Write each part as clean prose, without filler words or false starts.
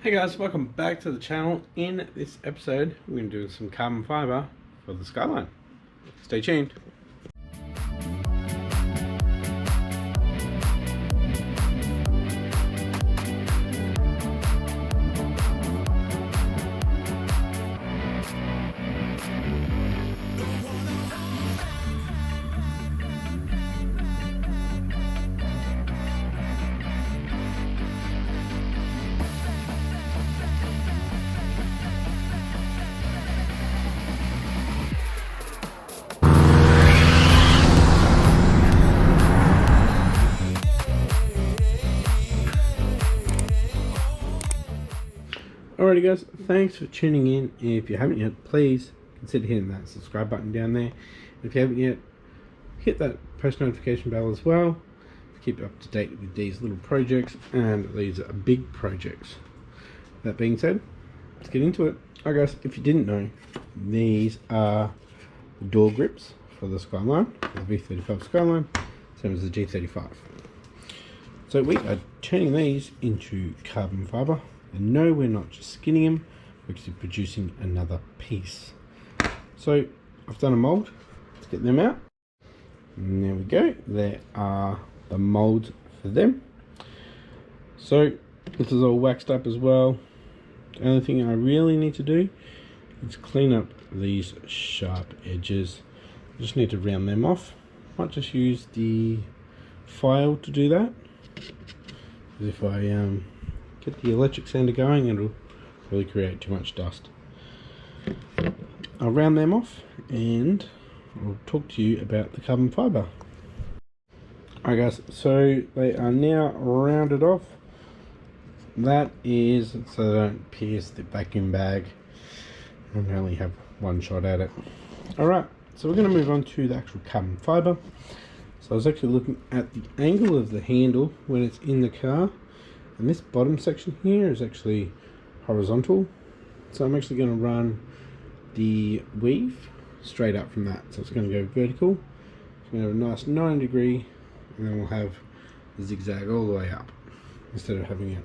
Hey guys, welcome back to the channel. In this episode, we're going to do some carbon fiber for the Skyline. Stay tuned. Alrighty guys, thanks for tuning in. If you haven't yet, please consider hitting that subscribe button down there. If you haven't yet, hit that post notification bell as well to keep up to date with these little projects, and these are big projects. That being said, let's get into it. Alright guys, if you didn't know, these are the door grips for the Skyline, the V35 Skyline, same as the G35. So we are turning these into carbon fiber. And no, we're not just skinning them, we're actually producing another piece. So I've done a mold. Let's get them out. And there we go. There are the molds for them. So this is all waxed up as well. The only thing I really need to do is clean up these sharp edges. I just need to round them off. Might just use the file to do that. Because if I get the electric sander going, it'll really create too much dust. I'll round them off and I'll talk to you about the carbon fiber. Alright guys, so they are now rounded off. That is so they don't pierce the vacuum bag and only have one shot at it. Alright, so we're going to move on to the actual carbon fiber. So I was actually looking at the angle of the handle when it's in the car. And this bottom section here is actually horizontal. So I'm actually going to run the weave straight up from that. So it's going to go vertical. It's going to have a nice 90-degree, and then we'll have the zigzag all the way up instead of having it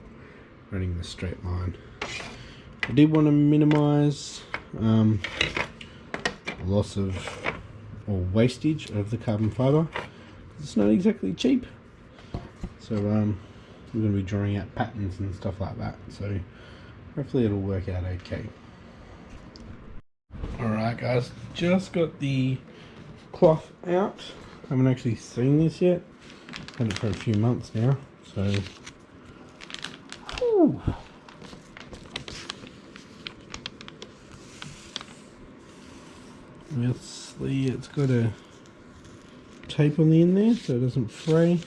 running the straight line. I did want to minimize loss of or wastage of the carbon fiber. It's not exactly cheap. So we're going to be drawing out patterns and stuff like that, so hopefully it'll work out okay. Alright guys, just got the cloth out. Haven't actually seen this yet. Had it for a few months now, so whew. Obviously it's got a tape on the end there so it doesn't fray.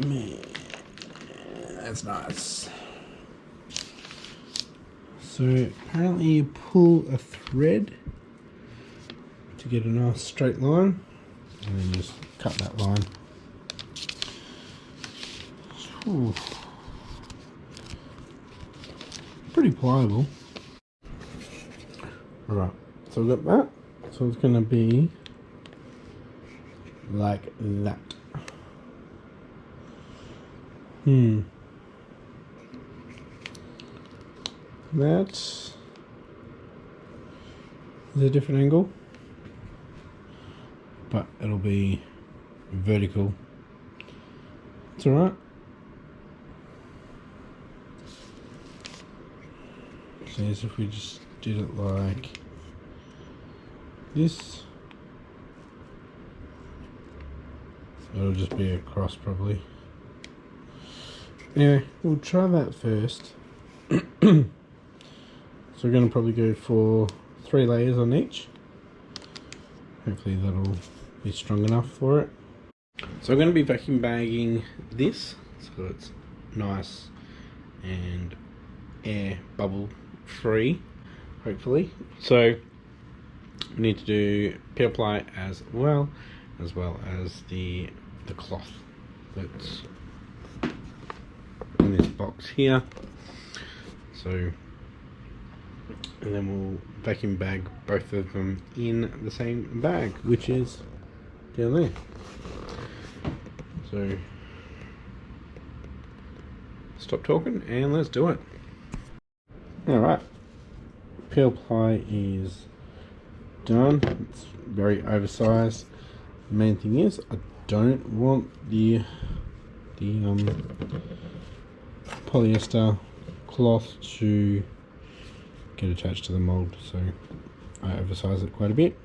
Man, that's nice. So apparently you pull a thread to get a nice straight line, and then just cut that line. Ooh. Pretty pliable. Alright, so we've got that. So it's going to be like that. That is a different angle, but it'll be vertical. It's alright. So as if we just did it like this, it'll just be across probably. Anyway, we'll try that first. So we're going to probably go for 3 layers on each. Hopefully that'll be strong enough for it. So I'm going to be vacuum bagging this so it's nice and air bubble free, hopefully. So we need to do peel ply as well as the cloth that's in this box here. So, and then we'll vacuum bag both of them in the same bag, which is down there. So stop talking and let's do it. Alright, peel ply is done. It's very oversized. The main thing is I don't want the polyester cloth to get attached to the mold, so I oversize it quite a bit,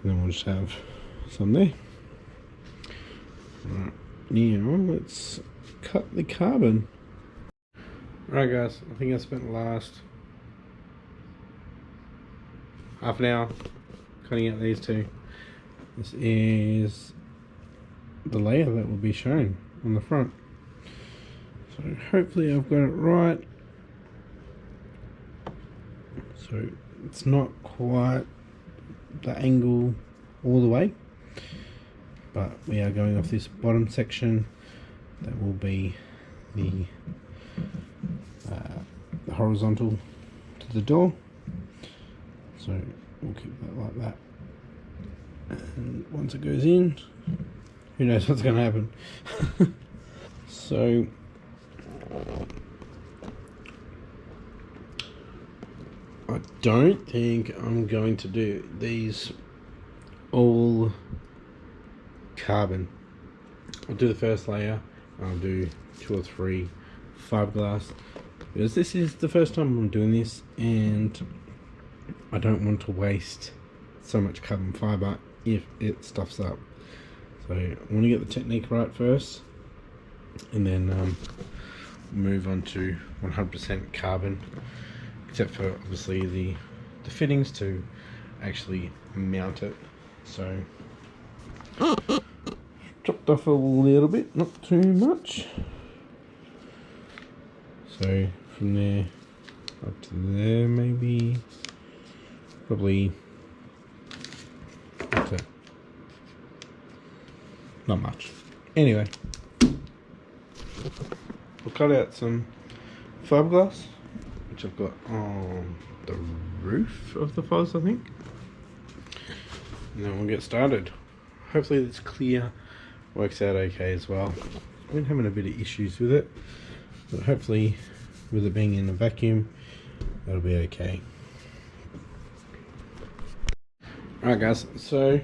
and then we'll just have some there. Right, now let's cut the carbon. Right guys, I think I spent the last half an hour cutting out these two. This is the layer that will be shown on the front. So hopefully I've got it right. So it's not quite the angle all the way, but we are going off this bottom section that will be the horizontal to the door. So we'll keep that like that, and once it goes in, who knows what's going to happen. So I don't think I'm going to do these all carbon. I'll do the first layer, I'll do 2 or 3 fiberglass, because this is the first time I'm doing this and I don't want to waste so much carbon fiber if it stuffs up. So I want to get the technique right first, and then move on to 100% carbon, except for obviously the fittings to actually mount it. So chopped off a little bit, not too much. So from there up to there, maybe, probably, that's it. Not much. Anyway, we'll cut out some fiberglass, which I've got on the roof of the fuzz, I think. And then we'll get started. Hopefully this clear works out okay as well. I've been having a bit of issues with it, but hopefully with it being in a vacuum, that'll be okay. Alright guys, so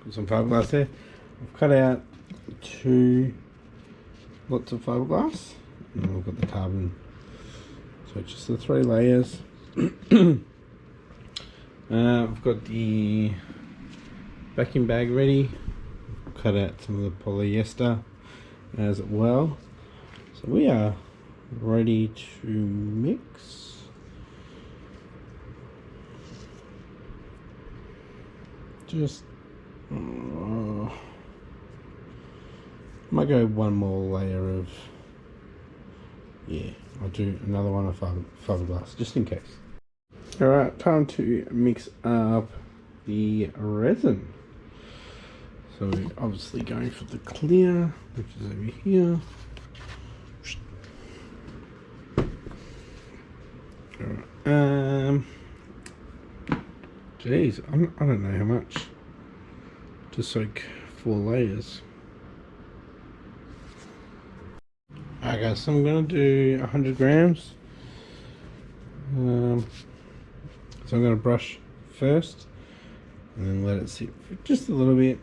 got some fiberglass there. I've cut out 2 lots of fiberglass, and then we've got the carbon. So just the 3 layers. I've got the vacuum bag ready. Cut out some of the polyester as well. So we are ready to mix. Just might go one more layer of, yeah, I'll do another one of fiberglass just in case. Alright, time to mix up the resin. So we're obviously going for the clear, which is over here. Alright, geez, I don't know how much to soak 4 layers. Alright guys, so I'm going to do 100 grams. So I'm going to brush first and then let it sit for just a little bit.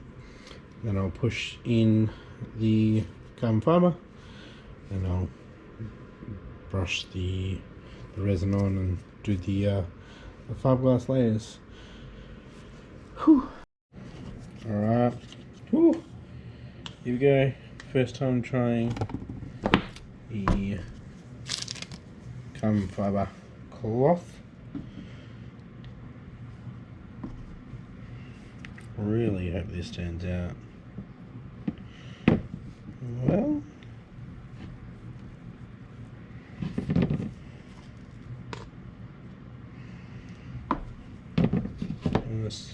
Then I'll push in the carbon fiber and I'll brush the resin on and do the fiberglass layers. Whew. Alright, here we go. First time trying the carbon fiber cloth. Really hope this turns out well. This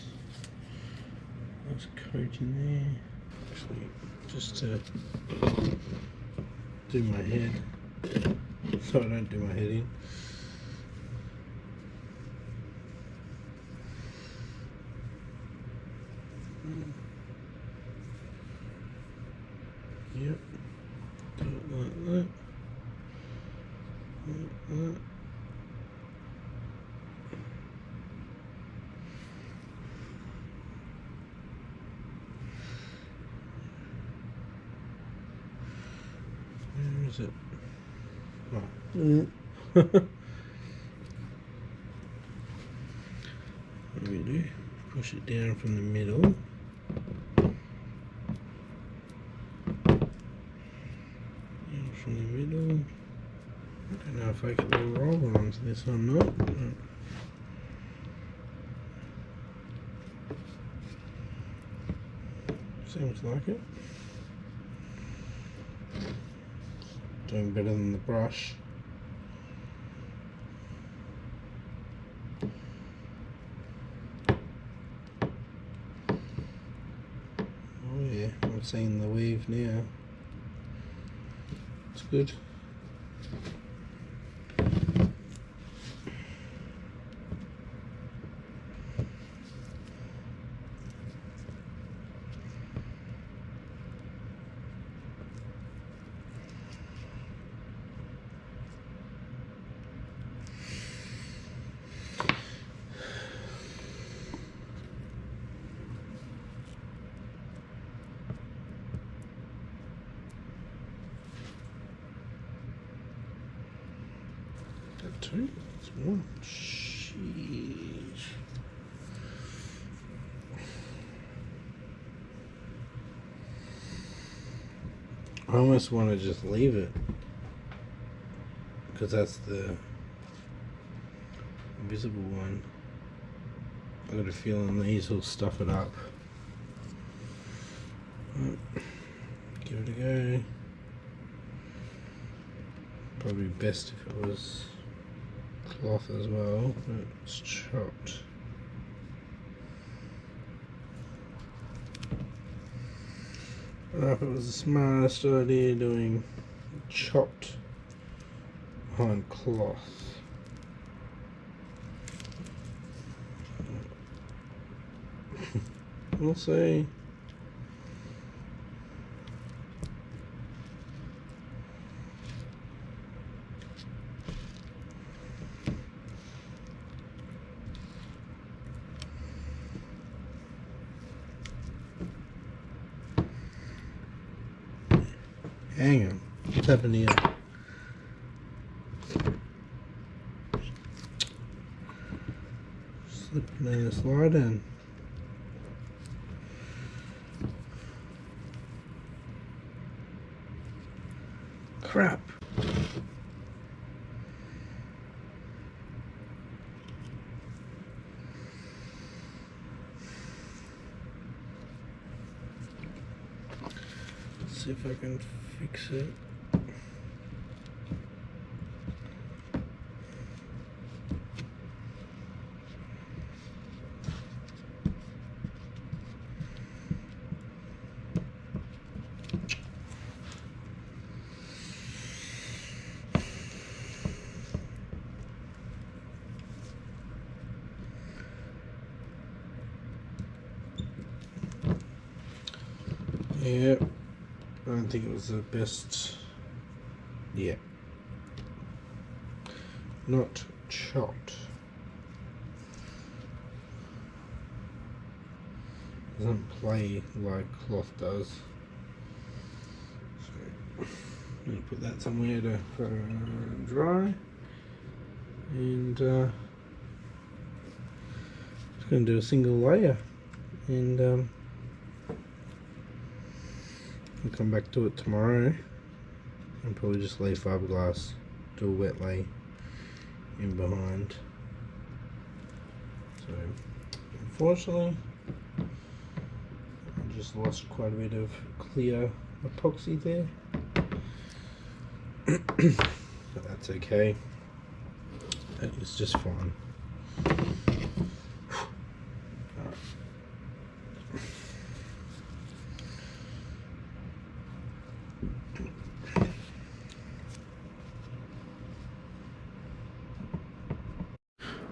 coat in there. Actually, just to do my head, so I don't do my head in. Yep, do it like that. Where is it? Oh. What do we do? Push it down from the middle. Down from the middle. I don't know if I can roll onto this or not. Seems like it. Doing better than the brush. Oh yeah, I'm seeing the weave now. It's good. Two? It's one. Sheesh. I almost want to just leave it because that's the invisible one. I got a feeling these will stuff it up. Give it a go. Probably best if it was cloth as well, but it's chopped. I don't know if it was the smartest idea doing chopped behind cloth. We'll see. Hang on, what's happened here? Slipping in a slide in. Crap. Let's see if I can fix it. Yeah, I don't think it was the best. Yeah, not chopped. Doesn't play like cloth does. So I'm gonna put that somewhere to dry, and just gonna do a single layer, and I'll come back to it tomorrow and probably just lay fiberglass, do a wet lay in behind. So unfortunately I just lost quite a bit of clear epoxy there, but that's okay, that is just fine.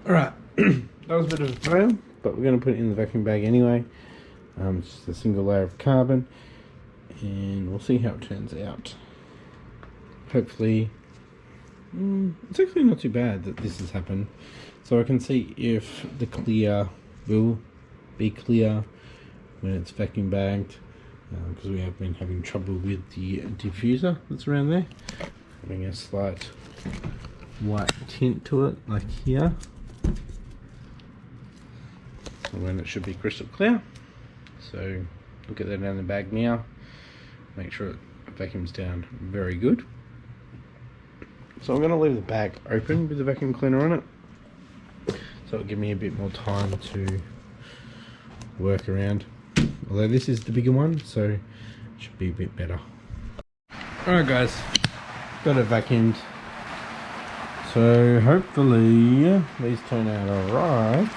Alright, that was a bit of a fail, but we're going to put it in the vacuum bag anyway. It's just a single layer of carbon, and we'll see how it turns out. Hopefully It's actually not too bad that this has happened. So I can see if the clear will be clear when it's vacuum bagged, because we have been having trouble with the diffuser that's around there, having a slight white tint to it, like here, when it should be crystal clear. So we'll get that down the bag now, make sure it vacuums down very good. So I'm going to leave the bag open with the vacuum cleaner on it, so it'll give me a bit more time to work around. Although this is the bigger one, so it should be a bit better. Alright guys, got it vacuumed. So hopefully these turn out alright.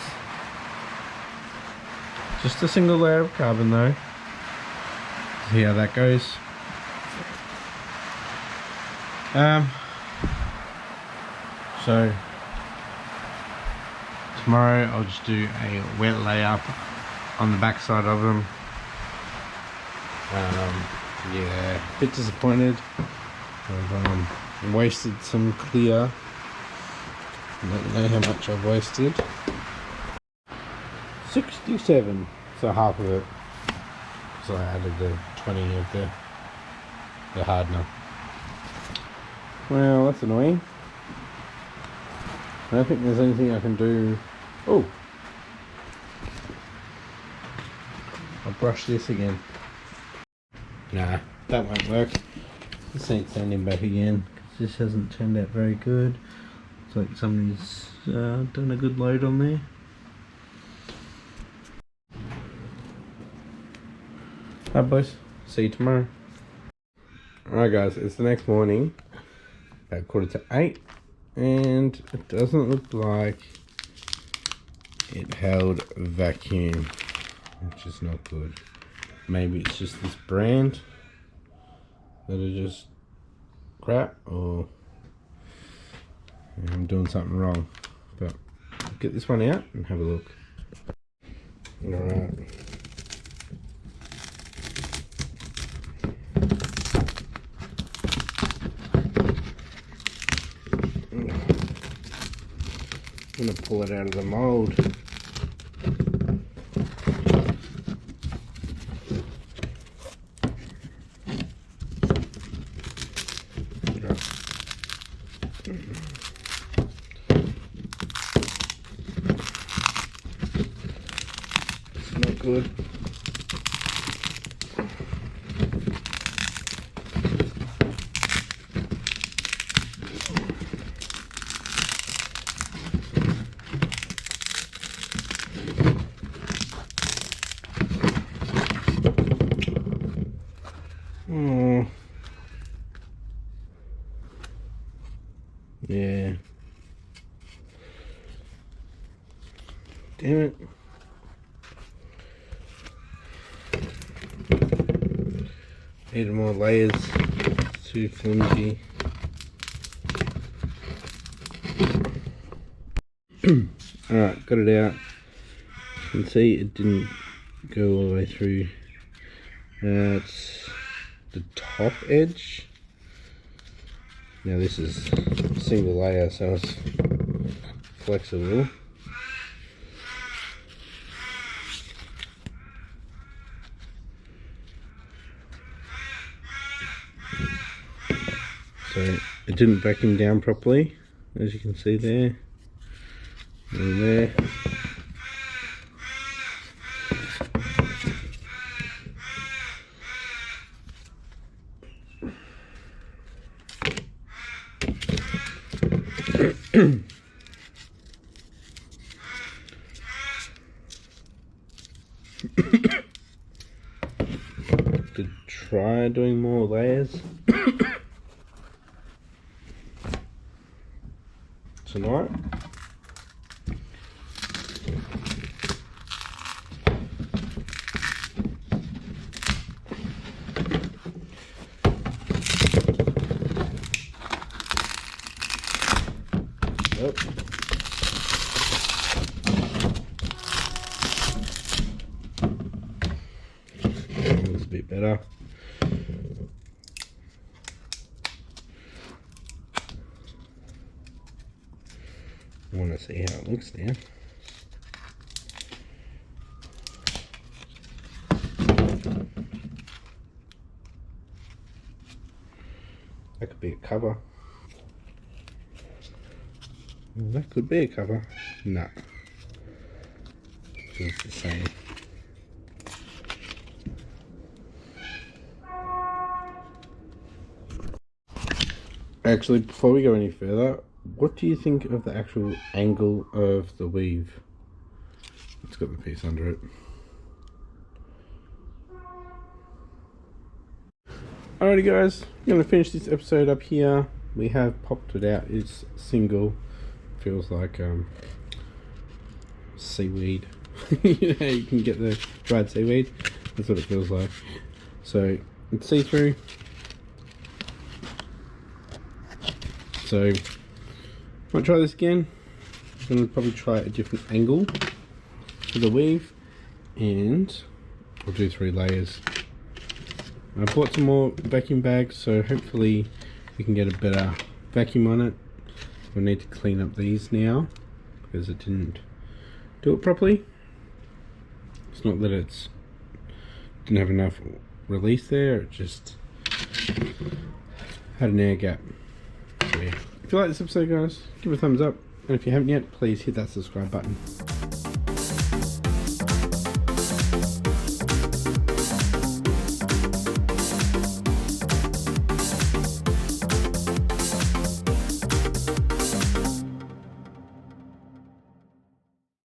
Just a single layer of carbon though. See how that goes. So tomorrow I'll just do a wet layup on the back side of them. Yeah, a bit disappointed. I've wasted some clear. I don't know how much I've wasted. 67, so half of it. So I added the 20 of the hardener. Well, that's annoying. I don't think there's anything I can do. Oh, I'll brush this again. Nah, that won't work. This ain't sanding back again, because this hasn't turned out very good. It's like somebody's done a good load on there. Alright boys, see you tomorrow. Alright guys, it's the next morning, about 7:45, and it doesn't look like it held vacuum, which is not good. Maybe it's just this brand that are just crap, or I'm doing something wrong. But I'll get this one out and have a look. Alright. I'm going to pull it out of the mold. It's not good. Yeah. Damn it. Need more layers. It's too flimsy. Alright, got it out. You can see it didn't go all the way through. It's the top edge. Now this is a single layer, so it's flexible. So it didn't vacuum down properly, as you can see there, and there. Could try doing more layers tonight. Yep. That looks a bit better. I want to see how it looks now. That could be a cover. That could be a cover. No. It's the same. Actually, before we go any further, what do you think of the actual angle of the weave? It's got the piece under it. Alrighty guys, I'm going to finish this episode up here. We have popped it out. It's single. Feels like seaweed. You know, you can get the dried seaweed. That's what it feels like. So it's see-through. So I might try this again. I'm going to probably try a different angle for the weave, and I'll do 3 layers. I bought some more vacuum bags, so hopefully we can get a better vacuum on it. We'll need to clean up these now because it didn't do it properly. It's not that it's didn't have enough release there, it just had an air gap. So yeah. If you like this episode guys, give it a thumbs up, and if you haven't yet, please hit that subscribe button.